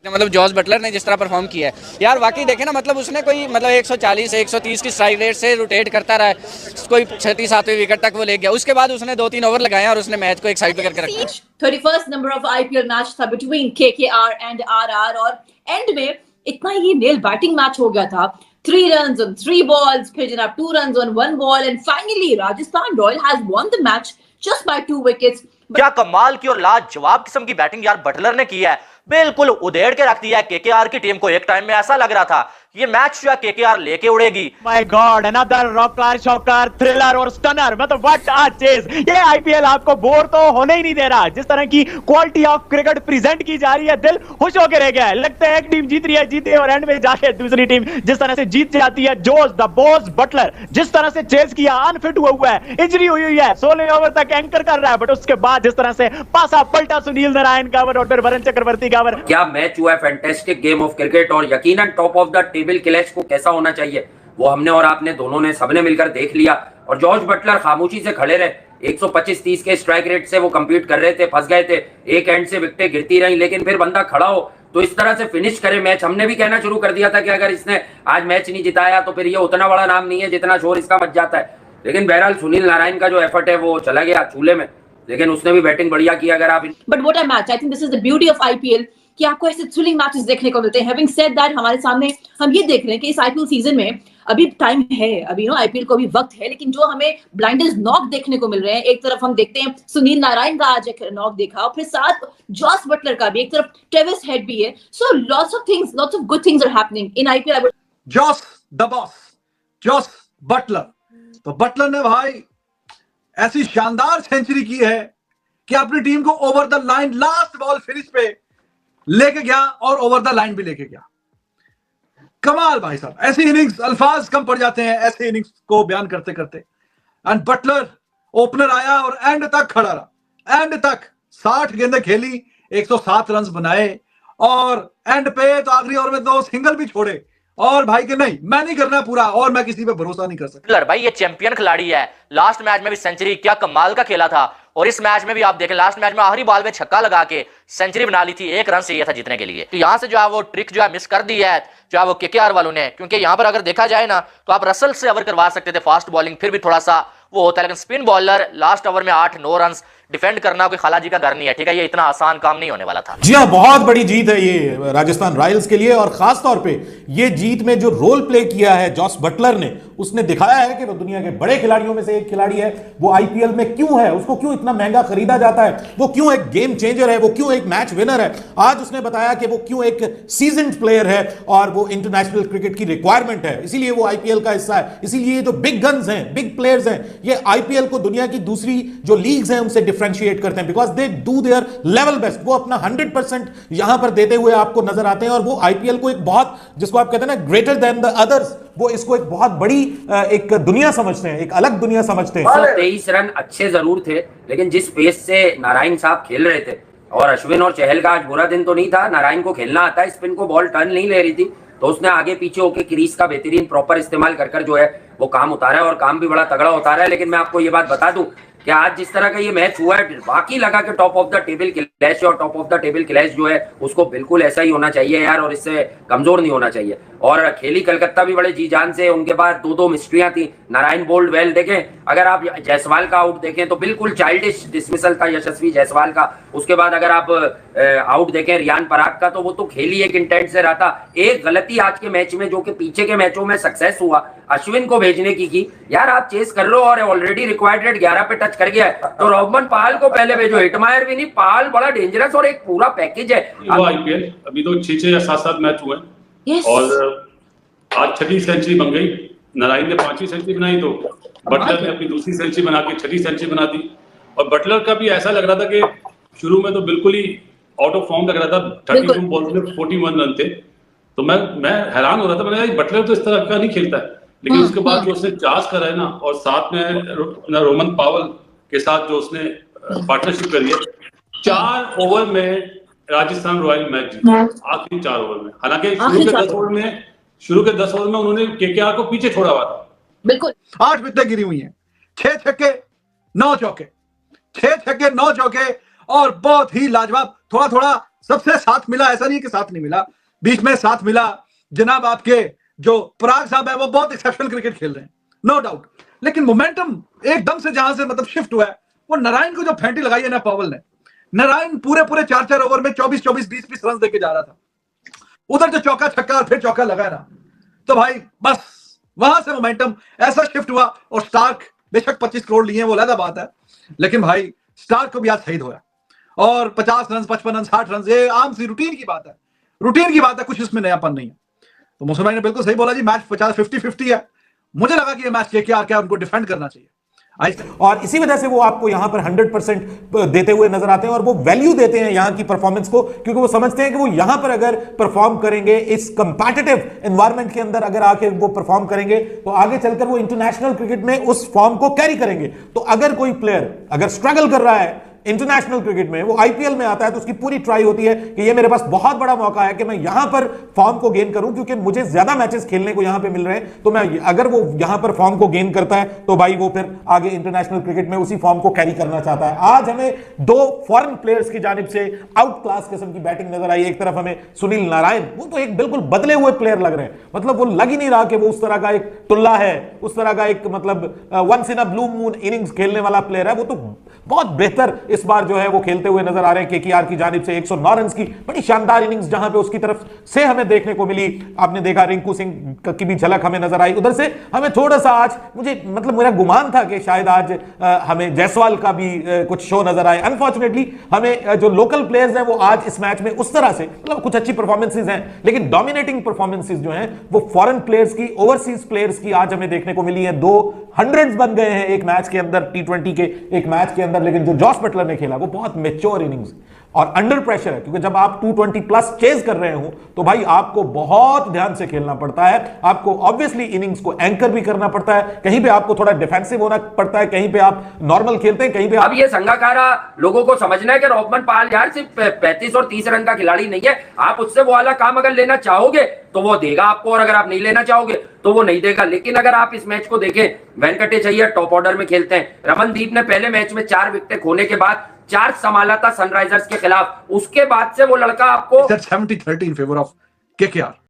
मतलब Jos Buttler ने जिस तरह परफॉर्म किया है यार, वाकई देखे ना, मतलब उसने कोई मतलब 140 130 की स्ट्राइक रेट से रोटेट करता रहा है, कोई 6-7वीं विकेट तक वो ले गया, उसके बाद उसने 2-3 ओवर लगाए और उसने मैच को एक साइड पे करके रखा। 31st number of IPL match था बिटवीन केकेआर एंड आरआर, और एंड में इतना ये नेल बैटिंग मैच हो गया था, 3 runs on 3 balls, फिर जनाब 2 runs on 1 ball, and finally Rajasthan Royal has won the match just by 2 wickets. क्या कमाल की और लाजवाब किस्म की बैटिंग यार बटलर ने की है, बिल्कुल उधेड़ के रख दिया है केकेआर की टीम को। एक टाइम में ऐसा लग रहा था ये मैच जो है केकेआर लेके उड़ेगी। My god, another rocker shocker thriller और स्टनर, मतलब व्हाट अ चेज। ये आईपीएल आपको बोर तो होने ही नहीं दे रहा। जिस तरह की क्वालिटी ऑफ क्रिकेट प्रेजेंट की जा रही है, दिल खुश होकर रह गया है। लगता है एक टीम जीत रही है, जीते और एंड में जाके दूसरी टीम जिस तरह से जीत जाती है। जोस द बॉस बटलर जिस तरह से चेज किया, अनफिट हुआ है, इंजरी हुई है, 16 ओवर तक एंकर कर रहा है, बट उसके बाद जिस तरह से पासा पलटा सुनील नारायण का ओवर और फिर वरुण चक्रवर्ती का ओवर। क्या मैच हुआ है, फैंटास्टिक गेम ऑफ क्रिकेट, और यकीनन top of the table clash को कैसा होना चाहिए वो हमने और आपने दोनों ने सबने मिलकर देख लिया। और जॉर्ज बटलर खामोशी से खड़े रहे, 125-30 के स्ट्राइक रेट से वो कंप्लीट कर रहे थे, फंस गए थे, एक एंड से विकेटें गिरती रही, लेकिन फिर बंदा खड़ा हो तो इस तरह से फिनिश करे मैच। हमने भी कहना शुरू कर दिया था कि अगर इसने आज मैच नहीं जिताया तो फिर ये उतना बड़ा नाम नहीं है जितना शोर इसका मच जाता है। लेकिन बहरहाल सुनील नारायण का जो एफर्ट है वो चला गया चूल्हे में, लेकिन उसने भी बैटिंग बढ़िया की। अगर आप but what a match, I think this is the beauty of IPL कि आपको ऐसे थ्रिलिंग मैचेस देखने को मिलते हैं। हैविंग सेड दैट, हमारे सामने हम ये देख रहे हैं कि इस आईपीएल सीजन में अभी टाइम है, अभी आईपीएल को अभी वक्त है, लेकिन जो हमें ब्लाइंडर्स नॉक देखने को मिल रहे हैं, एक तरफ हम देखते हैं सुनील नारायण का आज एक नॉक देखा, और फिर साथ जॉस बटलर का भी, एक तरफ ट्रेविस हेड भी है। So lots of things, lots of good things are happening in IPL. Jos the boss, Jos Buttler, तो बटलर ने भाई ऐसी शानदार सेंचुरी की है कि अपनी टीम को over the line last ball finish पे लेके गया और ओवर द लाइन भी लेके गया। कमाल भाई साहब, ऐसी इनिंग्स, अल्फाज कम पड़ जाते हैं ऐसे इनिंग्स को बयान करते करते। एंड बटलर ओपनर आया और एंड तक खड़ा रहा, एंड तक 60 गेंदें खेली, 107 रन बनाए, और एंड पे तो आखिरी ओवर में 2 सिंगल भी छोड़े, और भाई के नहीं मैं नहीं करना पूरा, और मैं किसी पे भरोसा नहीं कर सकता। भाई ये चैंपियन खिलाड़ी है, लास्ट मैच में भी सेंचुरी, क्या कमाल का खेला था। और इस मैच में भी आप देखें, लास्ट मैच में आखिरी बॉल में छक्का लगा के सेंचुरी बना ली थी, 1 रन चाहिए था जीतने के लिए। तो यहां से जो है वो ट्रिक जो है मिस कर दी है जो है वो केकेआर वालों ने, क्योंकि यहां पर अगर देखा जाए ना तो आप रसल से ओवर करवा सकते थे, फास्ट बॉलिंग फिर भी थोड़ा सा वो होता है, लेकिन स्पिन बॉलर लास्ट ओवर में 8-9 रन डिफेंड करना कोई खालाजी का घर नहीं है, ठीक है, ये इतना आसान काम नहीं होने वाला था। जी हाँ, बहुत बड़ी जीत है ये राजस्थान रॉयल्स के लिए, और खास तौर पे ये जीत में जो रोल प्ले किया है जॉस बटलर ने, उसने दिखाया है कि वो दुनिया के बड़े खिलाड़ियों में से एक खिलाड़ी है। वो आईपीएल में क्यों है, उसको क्यों इतना महंगा खरीदा जाता है, वो क्यों एक गेम चेंजर है, वो क्यों एक मैच विनर है। आज उसने बताया कि वो क्यों एक सीजन्ड प्लेयर है और वो इंटरनेशनल क्रिकेट की रिक्वायरमेंट है, इसीलिए वो आईपीएल का हिस्सा है। इसीलिए जो बिग गन्स हैं, बिग प्लेयर्स हैं, ये आईपीएल को दुनिया की दूसरी जो लीग्स हैं उनसे डिफरेंशिएट करते हैं, because they do their level best. वो अपना 100% यहां पर देते हुए आपको नजर आते हैं, और वो आईपीएल को एक बहुत, जिसको आप कहते हैं ना ग्रेटर देन द अदर्स, वो इसको एक बहुत बड़ी एक दुनिया समझते हैं, एक अलग दुनिया समझते हैं। 123 रन अच्छे जरूर थे, लेकिन जिस पेस से नारायण साहब खेल रहे थे, और अश्विन और चहल का आज बुरा दिन तो नहीं था, नारायण को खेलना आता है, स्पिन को बॉल टर्न नहीं ले रही थी, तो उसने आगे पीछे होकर क्रीज का बेहतरीन प्रॉपर इस्तेमाल कर जो है वो काम उतारा है, और काम भी बड़ा तगड़ा उतारा है। लेकिन मैं आपको ये बात बता दूं कि आज जिस तरह का ये मैच हुआ है, बाकी लगा के top of the table clash, और top of the table clash जो है उसको बिल्कुल ऐसा ही होना चाहिए यार, और इससे कमजोर नहीं होना चाहिए। और खेली कलकत्ता भी बड़े जी जान से, उनके पास 2-2 मिस्ट्रियां थी। नारायण बोल्ड वेल देखें, अगर आप जायसवाल का आउट देखें तो बिल्कुल चाइल्डिश डिसमिसल था यशस्वी जायसवाल का। उसके बाद अगर आप आउट देखें रियान पराग का, तो वो तो खेली एक इंटेंट से रहा था। एक गलती आज के मैच में, जो कि पीछे के मैचों में सक्सेस हुआ, अश्विन को भेजने की यार, आप चेस कर लो और ऑलरेडी रिक्वायर्ड रेट 11 पे टच कर गया है, तो रोहमन पहाल को पहले भेजो। हिटमायर भी नहीं, पहाल बड़ा डेंजरस और एक पूरा पैकेज है। आईपीएल अभी तो 6 या 7 मैच हुए हैं, और आज 6वीं सेंचुरी बन गई। नारायण ने 5वीं सेंचुरी बनाई, तो बटलर ने अपनी दूसरी सेंचुरी बना के 6वीं सेंचुरी बना दी। और बटलर का भी ऐसा लग रहा था कि शुरू में तो बिल्कुल ही आउट ऑफ फॉर्म लग रहा था, 32 बॉल्स में 41 रन थे, तो मैं हैरान हो रहा था, मैंने कहा बटलर तो इस तरह का नहीं खेलता है। लेकिन उसके बाद जो उसने चार्ज करा है ना, और साथ में रोमन पावल के साथ जो उसने पार्टनरशिप करी है, 4 ओवर में राजस्थान रॉयल मैच जीता, आखिरी 4 ओवर में। हालांकि शुरू के 10 ओवर में उन्होंने केकेआर को पीछे छोड़ा हुआ था। बिल्कुल 8 विकेटें गिरी हुई हैं, 6 छक्के 9 चौके, 6 छक्के 9 चौके, और बहुत ही लाजवाब। थोड़ा थोड़ा सबसे साथ मिला, ऐसा नहीं कि साथ नहीं मिला, बीच में साथ मिला। जनाब आपके जो पराग साहब है वो बहुत एक्सेप्शनल क्रिकेट खेल रहे हैं, नो डाउट, लेकिन मोमेंटम एकदम से जहां से मतलब शिफ्ट हुआ है, वो नारायण को जो फेंटी लगाई है ना पॉवल ने, नारायण पूरे 4-4 ओवर में 24-24 20-20 रन देके जा रहा था, उधर जो चौका छक्का और फिर चौका लगा ना, तो भाई बस वहां से मोमेंटम ऐसा शिफ्ट हुआ। और स्टार्क बेशक 25 करोड़ लिए वो अलग बात है, लेकिन भाई स्टार्क को भी आज शहीद होया, और 50 रन 55 रन 60 रन ये आम सी रूटीन की बात है, रूटीन की बात है, कुछ इसमें नयापन नहीं है। तो मुसलमान भाई ने बिल्कुल सही बोला जी, मैच 50-50 है। मुझे लगा कि ये मैच केकेआर क्या उनको डिफेंड करना चाहिए, और इसी वजह से वो आपको यहां पर 100% देते हुए नजर आते हैं, और वो वैल्यू देते हैं यहां की परफॉर्मेंस को, क्योंकि वो समझते हैं कि वो यहां पर अगर परफॉर्म करेंगे, इस कंपैटिटिव एनवायरनमेंट के अंदर अगर आके वो परफॉर्म करेंगे, तो आगे चलकर वो इंटरनेशनल क्रिकेट में उस फॉर्म को कैरी करेंगे। तो अगर कोई प्लेयर अगर स्ट्रगल कर रहा है इंटरनेशनल क्रिकेट में, वो आईपीएल में आता है, तो उसकी पूरी ट्राई होती है कि ये मेरे पास बहुत बड़ा मौका है कि मैं यहां पर फॉर्म को गेन करूं, क्योंकि मुझे ज्यादा मैचेस खेलने को यहां पे मिल रहे हैं। तो मैं अगर वो यहां पर फॉर्म को गेन करता है, तो भाई वो फिर आगे इंटरनेशनल क्रिकेट में उसी फॉर्म को कैरी करना चाहता है। आज हमें 2 फॉरेन प्लेयर्स की जानिब से आउट क्लास किस्म की बैटिंग नजर आई। एक तरफ हमें सुनील नारायण, वो तो एक बिल्कुल बदले हुए प्लेयर लग रहे हैं, मतलब वो लग ही नहीं रहा कि वो उस तरह का एक टुल्ला है, उस तरह का एक मतलब once in a blue moon innings खेलने वाला प्लेयर है। वो तो बहुत बेहतर इस बार जो है वो खेलते हुए नजर आ रहे हैं। केकेआर की जानिब से 109 रन की बड़ी शानदार इनिंग्स जहां पे उसकी तरफ से हमें देखने को मिली। आपने देखा रिंकू सिंह की भी झलक हमें नजर आई। उधर से हमें थोड़ा सा आज मुझे मतलब मेरा गुमान था कि शायद आज हमें जायसवाल का भी कुछ शो नजर आए। अनफॉर्चुनेटली हमें जो लोकल प्लेयर्स हैं वो आज इस मैच में उस तरह से मतलब कुछ अच्छी परफॉर्मेंसेस हैं, लेकिन डोमिनेटिंग परफॉर्मेंसेस जो हैं वो फॉरेन प्लेयर्स की, ओवरसीज प्लेयर्स की आज हमें देखने को मिली है। 200 बन गए हैं एक मैच के अंदर, T20 के एक मैच के अंदर, लेकिन जो जॉस बटलर ने खेला वो बहुत मैच्योर इनिंग्स और अंडर प्रेशर है, क्योंकि जब आप 220 प्लस चेज कर रहे हो तो भाई आपको बहुत ध्यान से खेलना पड़ता है। आपको ऑब्वियसली इनिंग्स को एंकर भी करना पड़ता है, कहीं पे आपको थोड़ा डिफेंसिव होना पड़ता है, कहीं पे आप नॉर्मल खेलते हैं, कहीं पे अब ये संगाकारा लोगों को समझना है कि रोहमन पाल यार सिर्फ 35 और 30 रन का खिलाड़ी नहीं है। आप उससे वो वाला काम अगर लेना चाहोगे तो वो देगा आपको, और अगर आप नहीं लेना चाहोगे तो वो नहीं देगा। लेकिन अगर आप इस मैच को देखें, वेंकटेश अय्यर टॉप ऑर्डर में खेलते हैं, रमनदीप ने पहले मैच में 4 विकेट खोने के बाद 4 संभाला था सनराइजर्स के खिलाफ, उसके बाद से वो लड़का आपको 70-30 इन फेवर ऑफ केकेआर।